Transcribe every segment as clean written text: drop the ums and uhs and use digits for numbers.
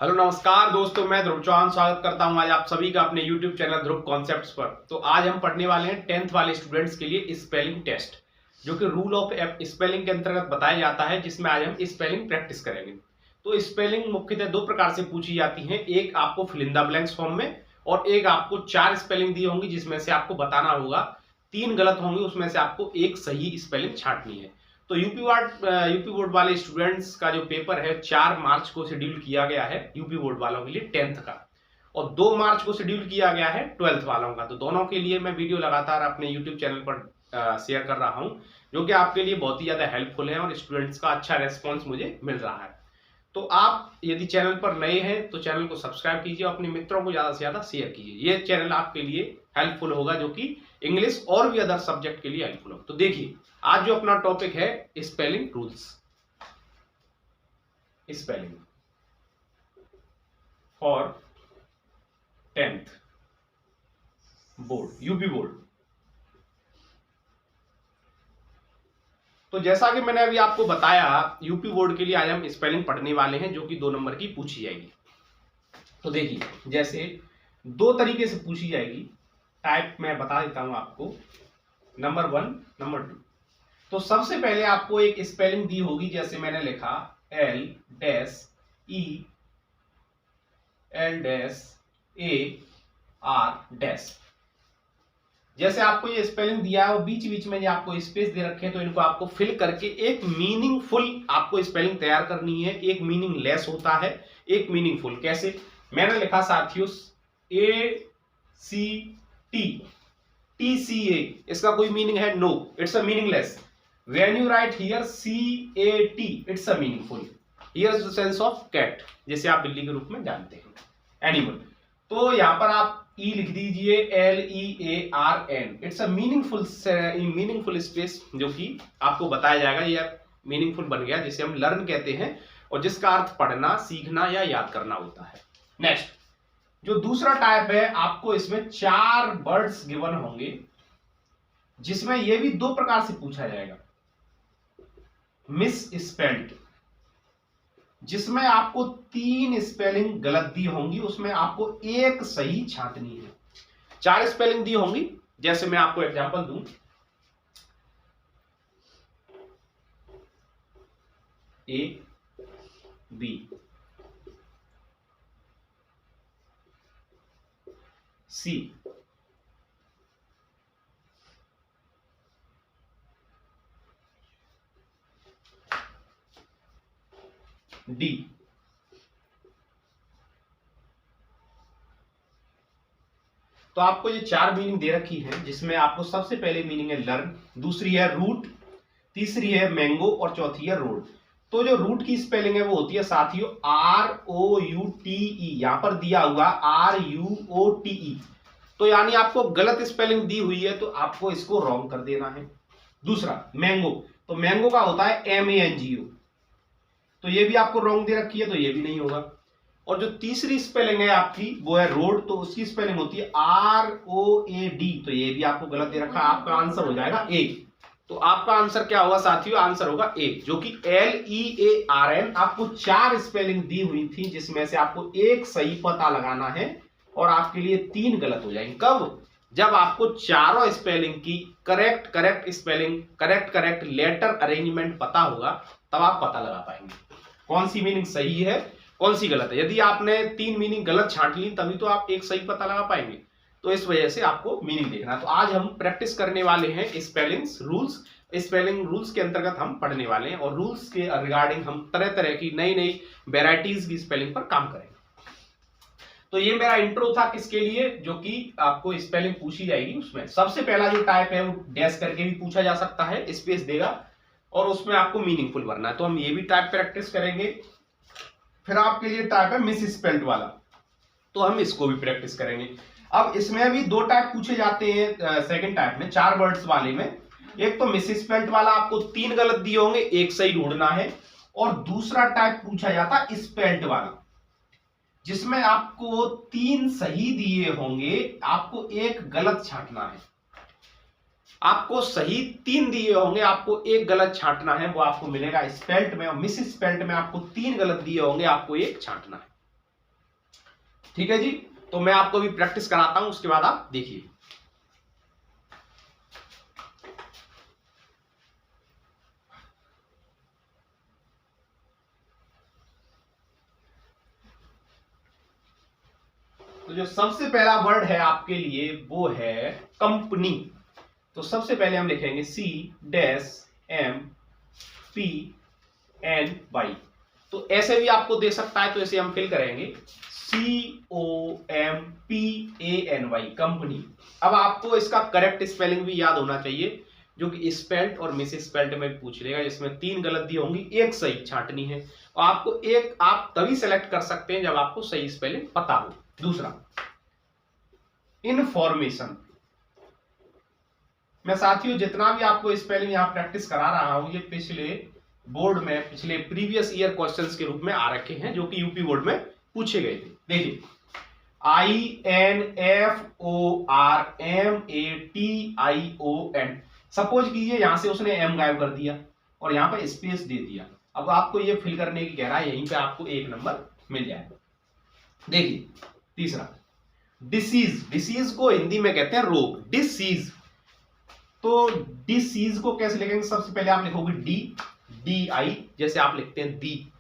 Hello नमस्कार दोस्तों, मैं ध्रुव चौहान स्वागत करता हूं आज आप सभी का अपने YouTube चैनल ध्रुव कॉन्सेप्ट्स पर। तो आज हम पढ़ने वाले हैं 10th वाले स्टूडेंट्स के लिए स्पेलिंग टेस्ट, जो कि रूल ऑफ स्पेलिंग के अंतर्गत बताया जाता है, जिसमें आज हम स्पेलिंग प्रैक्टिस करेंगे। तो स्पेलिंग मुख्यतः दो प्रकार से पूछी जाती है, एक आपको fill in the blanks form में और एक आपको 4 स्पेलिंग दी होंगी, जिसमें से आपको बताना होगा 3 गलत होंगी, उसमें से आपको एक सही स्पेलिंग छांटनी है। तो यूपी बोर्ड वाले स्टूडेंट्स का जो पेपर है 4 मार्च को शेड्यूल किया गया है यूपी बोर्ड वालों के लिए 10th का, और 2 मार्च को शेड्यूल किया गया है 12th वालों का। तो दोनों के लिए मैं वीडियो लगातार अपने यूट्यूब चैनल पर शेयर कर रहा हूं, जो कि आपके लिए बहुत ही ज्यादा हेल्पफुल है और स्टूडेंट्स का अच्छा रेस्पॉन्स मुझे मिल रहा है। तो आप यदि चैनल पर नए हैं तो चैनल को सब्सक्राइब कीजिए, अपने मित्रों को ज्यादा से ज्यादा शेयर कीजिए। ये चैनल आपके लिए हेल्पफुल होगा, जो कि इंग्लिश और भी अदर सब्जेक्ट के लिए हेल्पफुल होगा। तो देखिए, आज जो अपना टॉपिक है spelling rules, spelling for 10th board, UP board. तो जैसा कि मैंने अभी आपको बताया, यूपी बोर्ड के लिए आज हम स्पेलिंग पढ़ने वाले हैं, जो कि 2 नंबर की पूछी जाएगी। तो देखिए, जैसे 2 तरीके से पूछी जाएगी, टाइप मैं बता देता हूं आपको, नंबर 1, नंबर 2। तो सबसे पहले आपको एक स्पेलिंग दी होगी, जैसे मैंने लिखा LELAR। जैसे आपको ये स्पेलिंग दिया है और बीच बीच में ये आपको स्पेस दे रखे हैं, तो इनको आपको फिल करके एक मीनिंगफुल आपको स्पेलिंग तैयार करनी है। एक मीनिंगलेस होता है, एक मीनिंगफुल। कैसे? मैंने लिखा साथियों TCA, इसका कोई मीनिंग है? No, it's a meaningless. When you write here CAT, it's a meaningful. Here's the sense of cat, जैसे आप बिल्ली के रूप में जानते हैं, एनिमल। तो यहां पर आप ई लिख दीजिए LEARN, it's a meaningful space, जो कि आपको बताया जाएगा। यह मीनिंगफुल बन गया, जिसे हम लर्न कहते हैं, और जिसका अर्थ पढ़ना, सीखना या याद करना होता है। नेक्स्ट, जो दूसरा टाइप है, आपको इसमें 4 वर्ड्स गिवन होंगे, जिसमें यह भी 2 प्रकार से पूछा जाएगा। मिस स्पेल्ड, जिसमें आपको 3 स्पेलिंग गलत दी होंगी, उसमें आपको एक सही छांटनी है। 4 स्पेलिंग दी होंगी, जैसे मैं आपको एग्जांपल दूं, AB, C, D, तो आपको ये 4 मीनिंग दे रखी है, जिसमें आपको सबसे पहले मीनिंग है लर्न, दूसरी है रूट, तीसरी है मैंगो और चौथी है रोड। तो जो रूट की स्पेलिंग है वो होती है साथियों ROUTE, यहां पर दिया हुआ RUOTE। तो यानी आपको गलत स्पेलिंग दी हुई है, तो आपको इसको रॉन्ग कर देना है। दूसरा मैंगो, तो मैंगो का होता है MANGO, तो ये भी आपको रॉन्ग दे रखी है, तो ये भी नहीं होगा। और जो तीसरी स्पेलिंग है आपकी, वो है रोड, तो उसकी स्पेलिंग होती है ROAD, तो ये भी आपको गलत दे रखा है। आपका आंसर हो जाएगा A। तो आपका आंसर क्या होगा साथियों? आंसर होगा A, जो कि LEARN। आपको 4 स्पेलिंग दी हुई थी, जिसमें से आपको एक सही पता लगाना है, और आपके लिए 3 गलत हो जाएंगे। कब? जब आपको चारों स्पेलिंग की correct spelling, correct letter arrangement पता होगा, तब आप पता लगा पाएंगे कौन सी मीनिंग सही है, कौन सी गलत है। यदि आपने 3 मीनिंग गलत छांट ली, तभी तो आप एक सही पता लगा पाएंगे। तो इस वजह से आपको मीनिंग देखना है। तो आज हम प्रैक्टिस करने वाले हैं स्पेलिंग्स रूल्स। स्पेलिंग रूल्स के अंतर्गत हम पढ़ने वाले हैं, और रूल्स के रिगार्डिंग हम तरह तरह की नई वेराइटीज की स्पेलिंग पर काम करेंगे। तो ये मेरा इंट्रो था, किसके लिए? जो कि आपको स्पेलिंग पूछी जाएगी। उसमें सबसे पहला जो टाइप है, वो डैश करके भी पूछा जा सकता है, स्पेस देगा, और उसमें आपको मीनिंगफुल भरना है। तो हम ये भी टाइप प्रैक्टिस करेंगे। फिर आपके लिए टाइप है मिस स्पेल्ड वाला, तो हम इसको भी प्रैक्टिस करेंगे। अब इसमें भी 2 टाइप पूछे जाते हैं सेकंड टाइप में, 4 वर्ड्स वाले में। एक तो मिस स्पेल्ड वाला, आपको 3 गलत दिए होंगे, एक सही ढूंढना है। और दूसरा टाइप पूछा जाता है स्पेल्ड वाला, जिसमें आपको 3 सही दिए होंगे, आपको एक गलत छांटना है। आपको सही 3 दिए होंगे, आपको एक गलत छांटना है, वो आपको मिलेगा स्पेल्ट में। और मिस स्पेल्ट में आपको 3 गलत दिए होंगे, आपको एक छांटना है। ठीक है जी, तो मैं आपको भी प्रैक्टिस कराता हूं, उसके बाद आप देखिए। तो जो सबसे पहला वर्ड है आपके लिए वो है कंपनी। तो सबसे पहले हम लिखेंगे CMPNY। तो ऐसे भी आपको दे सकता है, तो ऐसे हम फिल करेंगे COMPANY, कंपनी। अब आपको इसका करेक्ट स्पेलिंग भी याद होना चाहिए, जो कि स्पेल्ड और मिस स्पेल्ड में पूछ लेगा। इसमें 3 गलत दी होंगी, एक सही छांटनी है, और आपको एक आप तभी सेलेक्ट कर सकते हैं जब आपको सही स्पेलिंग पता हो। दूसरा, इंफॉर्मेशन। मैं साथियों जितना भी आपको स्पेलिंग यहां प्रैक्टिस करा रहा हूं, ये पिछले बोर्ड में, पिछले प्रीवियस ईयर क्वेश्चंस के रूप में आ रखे हैं, जो कि यूपी बोर्ड में पूछे गए थे। देखिए, INFORMATION। सपोज कीजिए यहां से उसने एम गायब कर दिया और यहां पर स्पेस दे दिया। अब आपको ये फिल करने की कह रहा है, यहीं पे आपको 1 नंबर मिल जाएगा। देखिए, तीसरा, डिसीज। डिसीज को हिंदी में कहते हैं रोग, डिसीज। तो डिसीज को कैसे लिखेंगे? सबसे पहले आप लिखोगे DI, जैसे आप लिखते हैं दी।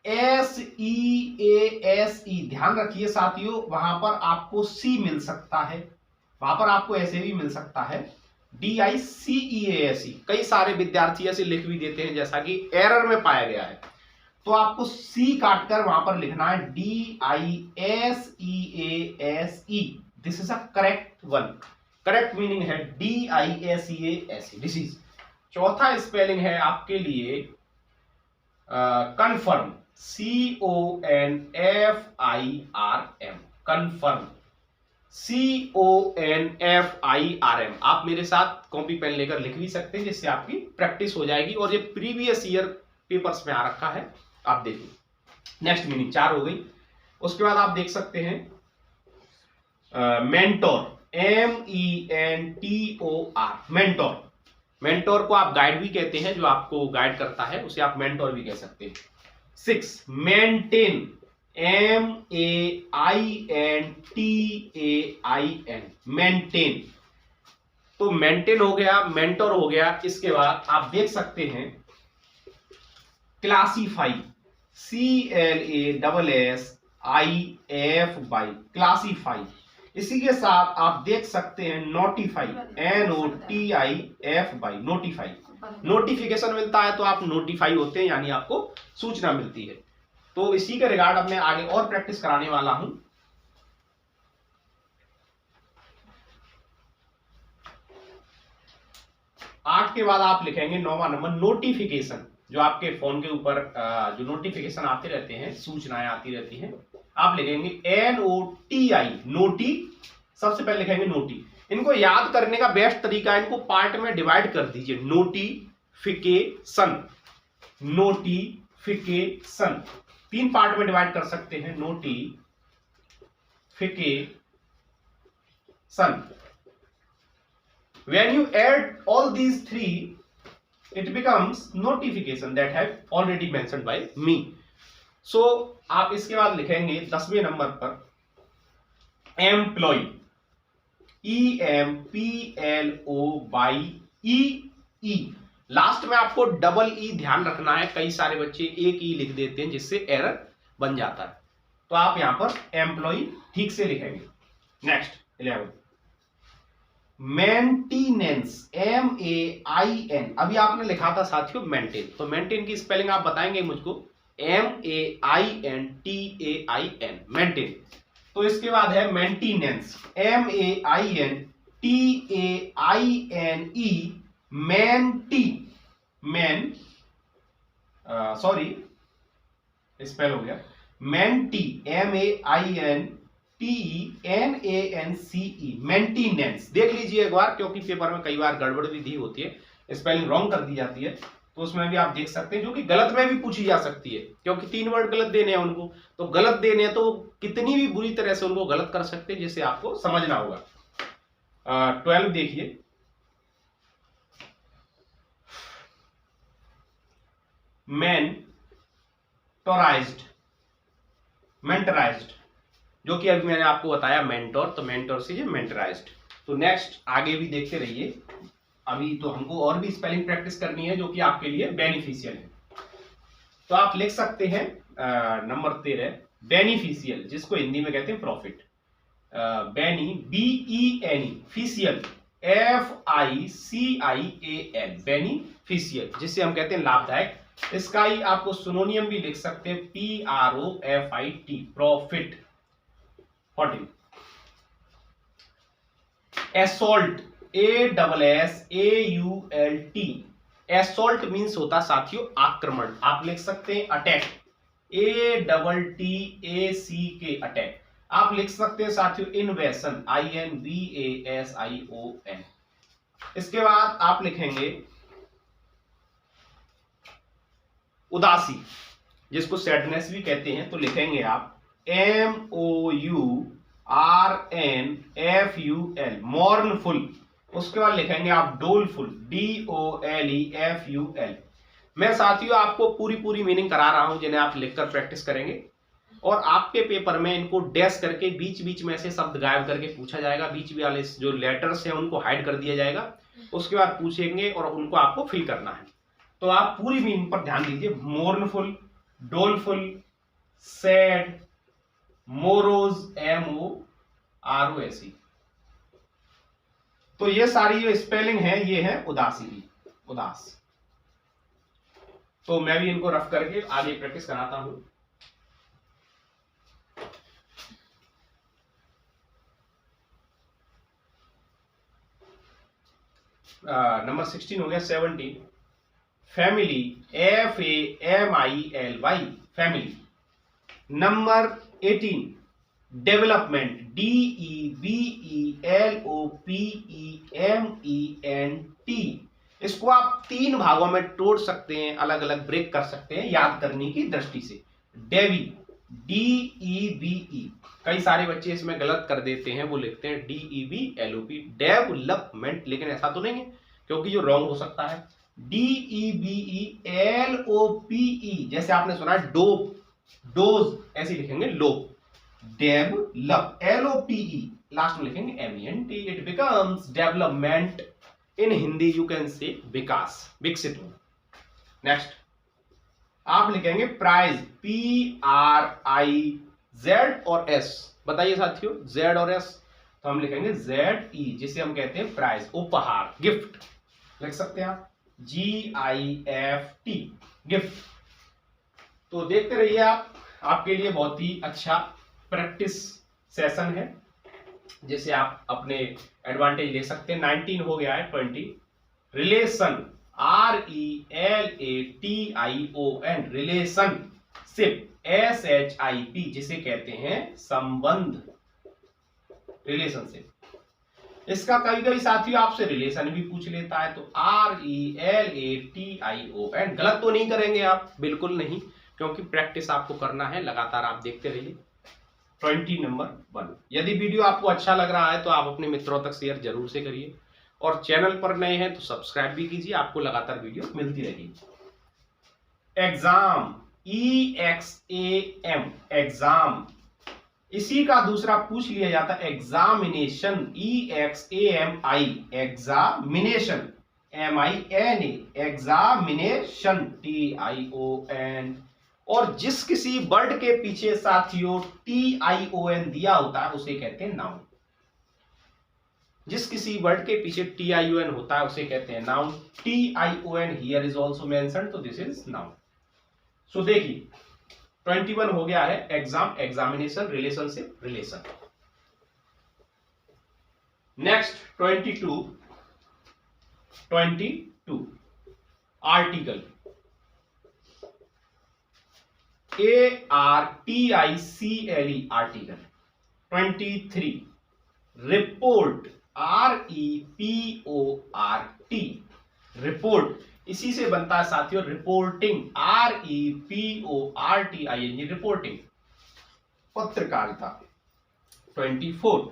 SEASE, ध्यान रखिए साथियों, वहां पर आपको C मिल सकता है, वहां पर आपको ऐसे भी मिल सकता है DICEASE। कई सारे विद्यार्थी ऐसे लिख भी देते हैं, जैसा कि एरर में पाया गया है। तो आपको C काटकर वहां पर लिखना है DISEASE। This is a correct one. Correct meaning है DISEASE, डिसीज। चौथा स्पेलिंग है आपके लिए कन्फर्म, CONFIRM, कन्फर्म, CONFIRM। आप मेरे साथ कॉपी पेन लेकर लिख भी सकते हैं, जिससे आपकी प्रैक्टिस हो जाएगी, और ये प्रीवियस ईयर पेपर्स में आ रखा है, आप देखिए। नेक्स्ट मीनिंग 4 हो गई। उसके बाद आप देख सकते हैं मेंटोर, MENTOR, मेंटोर। मेंटोर को आप गाइड भी कहते हैं, जो आपको गाइड करता है उसे आप मेंटोर भी कह सकते हैं। 6, मेंटेन, MAINTAIN, मेंटेन। तो मेंटेन हो गया, मेंटोर हो गया। इसके बाद आप देख सकते हैं क्लासीफाई, CLASSIFY, क्लासीफाई। इसी के साथ आप देख सकते हैं नोटिफाई, NOTIFY, नोटिफाई। नोटिफिकेशन मिलता है तो आप नोटिफाई होते हैं, यानी आपको सूचना मिलती है। तो इसी के रिगार्ड अब मैं आगे और प्रैक्टिस कराने वाला हूं। आठ के बाद आप लिखेंगे 9वां नंबर नोटिफिकेशन। जो आपके फोन के ऊपर जो नोटिफिकेशन आते रहते हैं, सूचनाएं आती रहती हैं, आप लिखेंगे NOTI, नोटी। सबसे पहले लिखेंगे नोटी। इनको याद करने का बेस्ट तरीका है, इनको पार्ट में डिवाइड कर दीजिए। नोटिफिकेशन, नोटिफिकेशन 3 पार्ट में डिवाइड कर सकते हैं। Notification. When you add all these 3, it becomes notification that have already mentioned by me. So आप इसके बाद लिखेंगे 10वें नंबर पर एम्प्लॉय, EMPLOYE। लास्ट में आपको डबल E ध्यान रखना है, कई सारे बच्चे एक E लिख देते हैं, जिससे एरर बन जाता है। तो आप यहां पर एम्प्लॉय ठीक से लिखेंगे। Next 11, maintenance, MAIN। अभी आपने लिखा था साथियों मेंटेन, तो मेंटेन की स्पेलिंग आप बताएंगे मुझको, MAINTAIN, मेंटेन। तो इसके बाद है मेंटेनेंस, MAINTAINE, मेंटी, मैन, सॉरी स्पेल हो गया, मेंटी, MAINTENANCE, मेंटेनेंस। देख लीजिए एक बार, क्योंकि पेपर में कई बार गड़बड़ भी दी होती है, स्पेलिंग रॉन्ग कर दी जाती है, तो उसमें भी आप देख सकते हैं, जो कि गलत में भी पूछी जा सकती है, क्योंकि 3 वर्ड गलत देने हैं उनको, तो गलत देने हैं तो कितनी भी बुरी तरह से उनको गलत कर सकते हैं, जिसे आपको समझना होगा। 12 देखिए, मेंटराइज्ड, मेंटराइज्ड। जो कि अभी मैंने आपको बताया मेंटोर, तो मेंटोर से ये मेंटराइज्ड। तो नेक्स्ट आगे भी देखते रहिए, अभी तो हमको और भी स्पेलिंग प्रैक्टिस करनी है जो कि आपके लिए बेनिफिशियल है। तो आप लिख सकते हैं नंबर 13 बेनिफिशियल, जिसको हिंदी में कहते हैं प्रॉफिट। बेनी BENE, फिशियल FICIAL, बेनिफिशियल, जिसे हम कहते हैं लाभदायक। इसका ही आपको सिनोनियम भी लिख सकते हैं PROFIT, profit. 14 assault, ASSAULT, assault means होता साथियों आक्रमण। आप लिख सकते हैं अटैक, ATTACK, अटैक। आप लिख सकते हैं साथियों इन्वेशन, INVASION। इसके बाद आप लिखेंगे उदासी, जिसको सैडनेस भी कहते हैं। तो लिखेंगे आप MOURNFUL, मॉर्नफुल। उसके बाद लिखेंगे आप डोलफुल, DOLEFUL। मैं साथियों आपको पूरी मीनिंग करा रहा हूं जिन्हें आप लिखकर प्रैक्टिस करेंगे, और आपके पेपर में इनको डैश करके बीच बीच में ऐसे शब्द गायब करके पूछा जाएगा। बीच वाले जो लेटर्स हैं उनको हाइड कर दिया जाएगा, उसके बाद पूछेंगे और उनको आपको फिल करना है। तो आप पूरी मीनिंग पर ध्यान दीजिए। Mournful, doleful, sad, morose, MOROSE। तो ये सारी जो स्पेलिंग है ये है उदासी की, उदास। तो मैं भी इनको रफ करके आगे प्रैक्टिस कराता हूं। नंबर 16 हो गया। 17 family, FAMILY, family. Number 18 development, DEVELOPEMENT। इसको आप 3 भागों में तोड़ सकते हैं, अलग अलग ब्रेक कर सकते हैं याद करने की दृष्टि से। डेवी, DEVE, कई सारे बच्चे इसमें गलत कर देते हैं, वो लिखते हैं DEVLOP, डेवलपमेंट, लेकिन ऐसा तो नहीं है क्योंकि जो रॉन्ग हो सकता है। DEVELOPE, जैसे आपने सुना डोप, डोज, ऐसे लिखेंगे लोप। डेवलप, LOPE, लास्ट में लिखेंगे MENT, it becomes development. In Hindi you can say vikas, विकसित हो। नेक्स्ट आप लिखेंगे प्राइज, PRIZ और S। बताइए साथियों Z और S, तो हम लिखेंगे ZE, जिसे हम कहते हैं प्राइज, उपहार, गिफ्ट लिख सकते हैं आप, GIFT, गिफ्ट। तो देखते रहिए आप, आपके लिए बहुत ही अच्छा प्रैक्टिस सेशन है जिसे आप अपने एडवांटेज ले सकते हैं। 19 हो गया है। 20 रिलेशन, RELATION, रिलेशनशिप, SHIP, जिसे कहते हैं संबंध, रिलेशनशिप। इसका कभी कभी साथियों आपसे रिलेशन भी पूछ लेता है, तो RELATION। गलत तो नहीं करेंगे आप, बिल्कुल नहीं, क्योंकि प्रैक्टिस आपको करना है, लगातार आप देखते रहिए। 20 नंबर 1। यदि वीडियो आपको अच्छा लग रहा है तो आप अपने मित्रों तक शेयर जरूर से करिए, और चैनल पर नए हैं तो सब्सक्राइब भी कीजिए, आपको लगातार वीडियो मिलती रहेगी। Exam, EXAM, exam. इसी का दूसरा पूछ लिया जाता है examination, EXAMI, examination, MINA, examination, TION। और जिस किसी वर्ड के पीछे साथियों TION दिया होता है उसे कहते हैं नाउन। जिस किसी वर्ड के पीछे TION होता है उसे कहते हैं noun. TION here is also mentioned, तो दिस इज नाउन। सो देखिए 21 हो गया है। Exam, examination, relationship, relation. Next 22 article, ARTICLE, article. 23 report, REPORT, report. इसी से बनता है साथियों रिपोर्टिंग, REPORTING, रिपोर्टिंग, पत्रकारिता। 24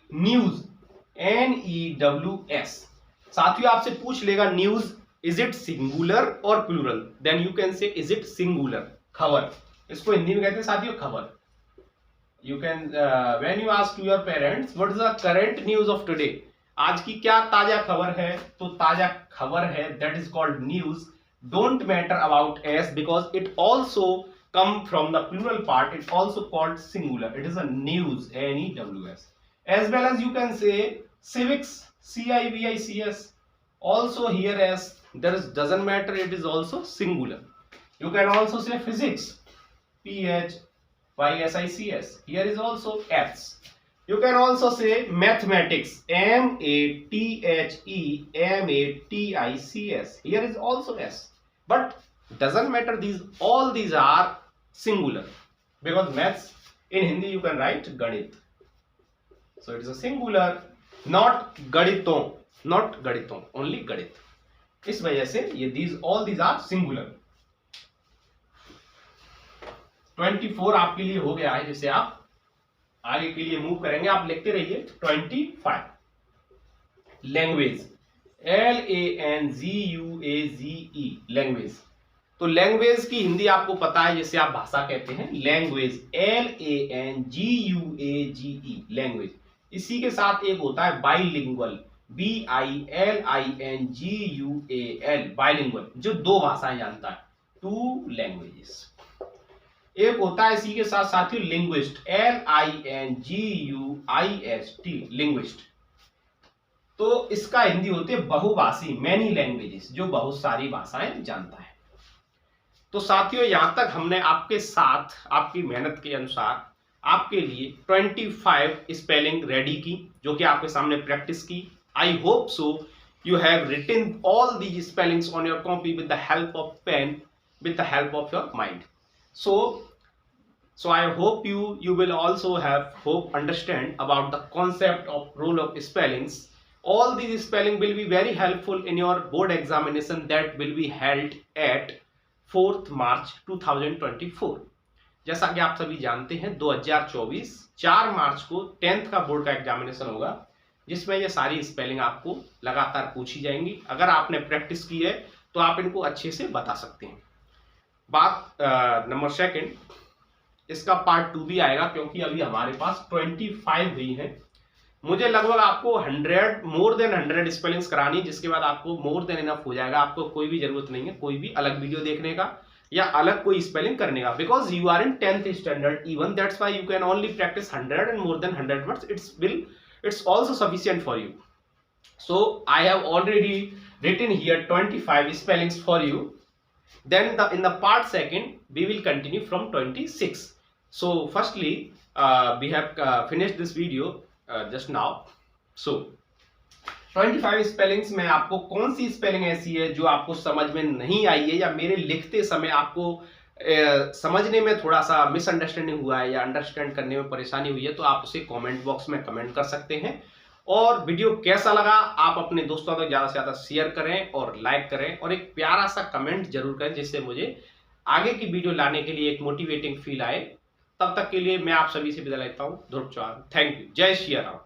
न्यूज, NEWS। साथियों आपसे पूछ लेगा न्यूज इज इट सिंगुलर और plural, then you can say is it singular, खबर। इसको हिंदी में कहते हैं साथियों खबर। You can when you ask to your parents what is the current news of today, आज की क्या ताजा खबर है, तो ताजा खबर है that is called news. Don't matter about s because it also come from the plural part, it also called singular, it is a news, news. As well as you can say civics, civics, also here as there is doesn't matter, it is also singular. You can also say physics, physics, here is also s. You can also say mathematics, mathematics, here is also s, but doesn't matter, all these are singular because maths in Hindi you can write ganit, so it is a singular, not gaditon, only ganit. इस वजह से ये all these are singular. 24 आपके लिए हो गया है, जिसे आप आगे के लिए मूव करेंगे, आप लिखते रहिए 25 लैंग्वेज, LANGUAGE लैंग्वेज। तो लैंग्वेज की हिंदी आपको पता है, जिसे आप भाषा कहते हैं, लैंग्वेज LANGUAGE लैंग्वेज। इसी के साथ एक होता है बाइलिंगुअल, BILINGUAL बाइलिंगुअल, जो दो भाषाएं जानता है, 2 लैंग्वेजेस। एक होता है इसी के साथ साथियों लिंग्विस्ट, LINGUIST लिंग्विस्ट। तो इसका हिंदी होती है बहुभाषी, मैनी लैंग्वेजेस, जो बहुत सारी भाषाएं जानता है। तो साथियों यहां तक हमने आपके साथ आपकी मेहनत के अनुसार आपके लिए 25 स्पेलिंग रेडी की, जो कि आपके सामने प्रैक्टिस की। I hope so you have written all these spellings on your copy with the help of pen, with the help of your mind. So I hope you will also have understand about the concept of rule of spellings. All these spelling will be very helpful in your board examination that will be held at 4th March 2024. जैसा कि आप सभी जानते हैं 2024 4 मार्च को 10th का board का examination होगा, जिसमें ये सारी स्पेलिंग आपको लगातार पूछी जाएंगी। अगर आपने प्रैक्टिस की है तो आप इनको अच्छे से बता सकते हैं। बात नंबर 2, इसका पार्ट 2 भी आएगा, क्योंकि अभी हमारे पास 25 हुई है। मुझे लगभग आपको 100 मोर देन 100 स्पेलिंग्स करानी, जिसके बाद आपको मोर देन इनफ हो जाएगा। आपको कोई भी जरूरत नहीं है कोई भी अलग वीडियो देखने का या अलग कोई स्पेलिंग करने का, because you are in 10th standard even, that's why you can only practice 100 and more than 100 words, it's also sufficient for you. So I have already written here 25 spellings for you. Then in the part 2 we will continue from 26. So firstly we have finished this video just now. So 25 spellings में आपको कौन सी spelling ऐसी है जो आपको समझ में नहीं आई है, या मेरे लिखते समय आपको समझने में थोड़ा सा मिसअंडरस्टैंडिंग हुआ है या अंडरस्टैंड करने में परेशानी हुई है, तो आप उसे कमेंट बॉक्स में कमेंट कर सकते हैं। और वीडियो कैसा लगा आप अपने दोस्तों तक ज्यादा से ज्यादा शेयर करें और लाइक करें, और एक प्यारा सा कमेंट जरूर करें, जिससे मुझे आगे की वीडियो लाने के लिए एक मोटिवेटिंग फील आए। तब तक के लिए मैं आप सभी से विदा लेता हूं। ध्रुव चौहान, थैंक यू। जय श्री राम।